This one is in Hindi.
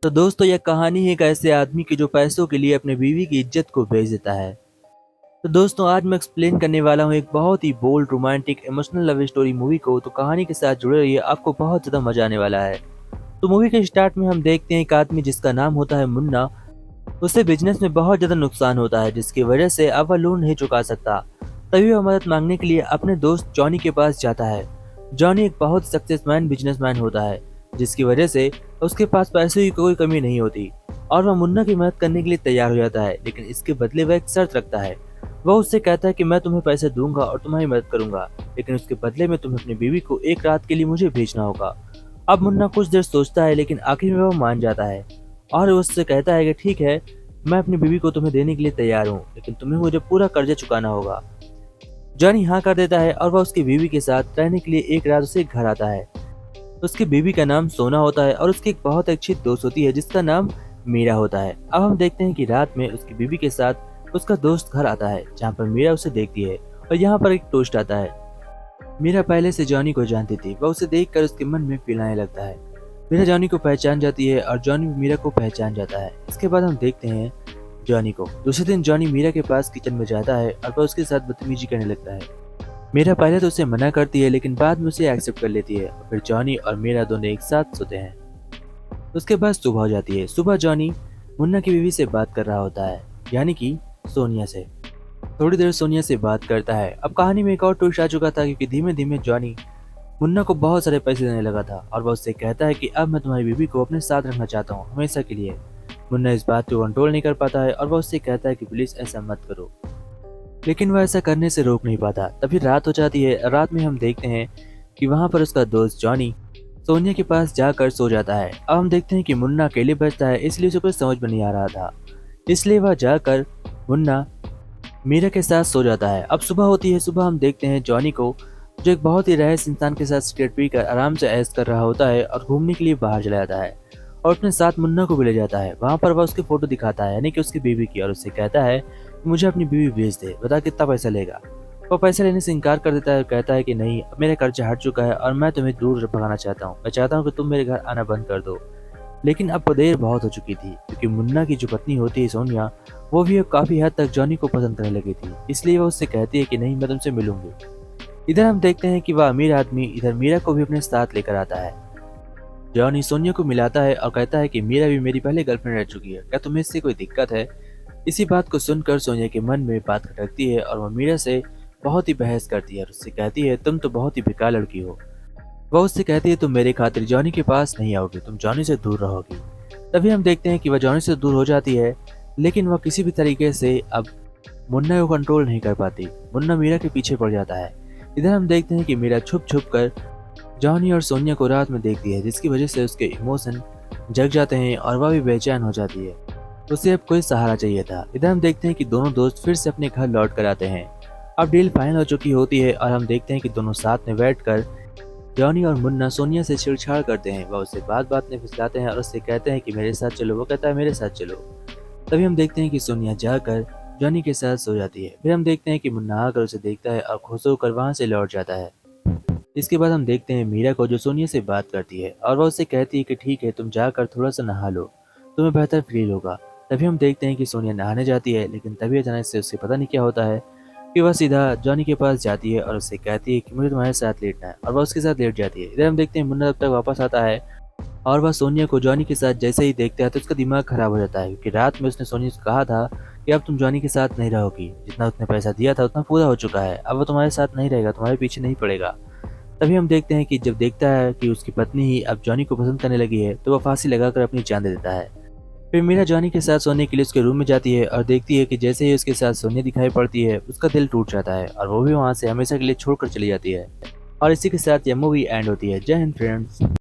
तो दोस्तों यह कहानी है एक ऐसे आदमी की जो पैसों के लिए अपने बीवी की इज्जत को बेच देता है। तो दोस्तों आज मैं एक्सप्लेन करने वाला हूँ एक बहुत ही bold romantic emotional love story movie को। तो कहानी के साथ जुड़े रहिए, आपको बहुत ज्यादा मजा आने वाला है। तो मूवी के स्टार्ट में हम देखते हैं एक आदमी जिसका नाम होता है मुन्ना। उसे बिजनेस में बहुत ज्यादा नुकसान होता है जिसकी वजह से अब वह लोन नहीं चुका सकता। तभी वह मदद मांगने के लिए अपने दोस्त जॉनी के पास जाता है। जॉनी एक बहुत सक्सेसमैन बिजनेसमैन होता है जिसकी वजह से उसके पास पैसे की कोई कमी नहीं होती और वह मुन्ना की मदद करने के लिए तैयार हो जाता है। लेकिन इसके बदले वह एक शर्त रखता है। वह उससे कहता है कि मैं तुम्हें पैसे दूंगा और तुम्हारी मदद करूंगा, लेकिन उसके बदले में तुम्हें अपनी बीवी को एक रात के लिए मुझे भेजना होगा। अब मुन्ना कुछ देर सोचता है लेकिन आखिर में वह मान जाता है और उससे कहता है कि ठीक है, मैं अपनी बीवी को तुम्हें देने के लिए तैयार हूँ, लेकिन तुम्हें मुझे पूरा कर्जा चुकाना होगा। जॉनी हाँ कर देता है और वह उसकी बीवी के साथ रहने के लिए एक रात उसे घर आता है। उसकी बीवी का नाम सोना होता है और उसकी एक बहुत अच्छी दोस्त होती है जिसका नाम मीरा होता है। अब हम देखते हैं कि रात में उसकी बीवी के साथ उसका दोस्त घर आता है जहाँ पर मीरा उसे देखती है और यहाँ पर एक टोस्ट आता है। मीरा पहले से जॉनी को जानती थी, वह उसे देखकर उसके मन में फील आने लगता है। मीरा जॉनी को पहचान जाती है और जॉनी भी मीरा को पहचान जाता है। इसके बाद हम देखते हैं जॉनी को। दूसरे दिन जॉनी मीरा के पास किचन में जाता है और वह उसके साथ बदतमीजी करने लगता है। मीरा पहले तो उसे मना करती है लेकिन बाद में उसे एक्सेप्ट कर लेती है और फिर जॉनी और मीरा दोनों एक साथ सोते हैं। उसके बाद सुबह हो जाती है। सुबह जॉनी मुन्ना की बीवी से बात कर रहा होता है, यानी कि सोनिया से। थोड़ी देर सोनिया से बात करता है। अब कहानी में एक और ट्विस्ट आ चुका था क्योंकि धीमे धीमे जॉनी मुन्ना को बहुत सारे पैसे देने लगा था और वह उससे कहता है कि अब मैं तुम्हारी बीवी को अपने साथ रखना चाहता हूँ हमेशा के लिए। मुन्ना इस बात को कंट्रोल नहीं कर पाता है और वह उससे कहता है कि प्लीज ऐसा मत करो, लेकिन वह ऐसा करने से रोक नहीं पाता। तभी रात हो जाती है। रात में हम देखते हैं कि वहां पर उसका दोस्त जॉनी सोनिया के पास जाकर सो जाता है। अब हम देखते हैं कि मुन्ना अकेले बचता है, इसलिए उसे कुछ समझ में नहीं आ रहा था, इसलिए वह जाकर मुन्ना मीरा के साथ सो जाता है। अब सुबह होती है। सुबह हम देखते हैं जॉनी को जो एक बहुत ही रईस इंसान के साथ सिगरेट पीकर आराम से ऐश कर रहा होता है और घूमने के लिए बाहर चला जाता है और अपने साथ मुन्ना को भी ले जाता है। वहां पर वह उसकी फोटो दिखाता है, यानी कि उसकी बीवी की, और उससे कहता है कि मुझे अपनी बीवी भेज दे, बता कितना पैसा लेगा। वह पैसा लेने से इनकार कर देता है और कहता है कि नहीं, अब मेरा कर्जा हट चुका है और मैं तुम्हें दूर भगाना चाहता हूँ। मैं चाहता हूँ कि तुम मेरे घर आना बंद कर दो। लेकिन अब देर बहुत हो चुकी थी क्योंकि मुन्ना की जो पत्नी होती है सोनिया, वो भी अब काफी हद तक जॉनी को पसंद करने लगी थी, इसलिए वह उससे कहती है कि नहीं, मैं तुमसे मिलूंगी। इधर हम देखते हैं कि वह अमीर आदमी इधर मीरा को भी अपने साथ लेकर आता है। जॉनी सोनिया को मिलाता है और कहता है कि मीरा भी मेरी पहले गर्लफ्रेंड रह चुकी है, क्या तुम्हें इससे कोई दिक्कत है। इसी बात को सुनकर सोनिया के मन में बात खटकती है और वह मीरा से बहुत ही बहस करती है और उससे कहती है तुम तो बहुत ही बेकार लड़की हो। वह उससे कहती है तुम मेरे खातिर जॉनी के पास नहीं आओगी, तुम जॉनी से दूर रहोगी। तभी हम देखते हैं कि वह जॉनी से दूर हो जाती है, लेकिन वह किसी भी तरीके से अब मुन्ना को कंट्रोल नहीं कर पाती। मुन्ना मीरा के पीछे पड़ जाता है। इधर हम देखते हैं कि मीरा छुप छुप कर जॉनी और सोनिया को रात में देखती है, जिसकी वजह से उसके इमोशन जग जाते हैं और वह भी बेचैन हो जाती है। उसे अब कोई सहारा चाहिए था। इधर हम देखते हैं कि दोनों दोस्त फिर से अपने घर लौट कर आते हैं। अब डील फाइनल हो चुकी होती है और हम देखते हैं कि दोनों साथ में बैठकर जॉनी और मुन्ना सोनिया से छेड़छाड़ करते हैं। वह उससे बात बात में फिसलाते हैं और उससे कहते हैं कि मेरे साथ चलो। वो कहता है मेरे साथ चलो। तभी हम देखते हैं कि सोनिया जाकर जॉनी के साथ सो जाती है। फिर हम देखते हैं कि मुन्ना आकर उसे देखता है और खुश होकर वहां से लौट जाता है। इसके बाद हम देखते हैं मीरा को जो सोनिया से बात करती है और वह उससे कहती है कि ठीक है, तुम जाकर थोड़ा सा नहा लो, तुम्हें बेहतर फील होगा। तभी हम देखते हैं कि सोनिया नहाने जाती है, लेकिन तभी अचानक से उससे पता नहीं क्या होता है कि वह सीधा जॉनी के पास जाती है और उससे कहती है कि मुझे तुम्हारे साथ लेटना है, और वह उसके साथ लेट जाती है। इधर हम देखते हैं मुन्ना तब तक वापस आता है और वह सोनिया को जॉनी के साथ जैसे ही देखता है तो उसका दिमाग खराब हो जाता है क्योंकि रात में उसने सोनिया से कहा था कि अब तुम जॉनी के साथ नहीं रहोगी, जितना उसने पैसा दिया था उतना पूरा हो चुका है, अब वो तुम्हारे साथ नहीं रहेगा, तुम्हारे पीछे नहीं पड़ेगा। तभी हम देखते हैं कि जब देखता है कि उसकी पत्नी ही अब जॉनी को पसंद करने लगी है तो वह फांसी लगाकर अपनी जान दे देता है। फिर मीरा जॉनी के साथ सोने के लिए उसके रूम में जाती है और देखती है कि जैसे ही उसके साथ सोनिया दिखाई पड़ती है उसका दिल टूट जाता है और वो भी वहां से हमेशा के लिए छोड़कर चली जाती है। और इसी के साथ यह मूवी एंड होती है। जय हिंद फ्रेंड्स।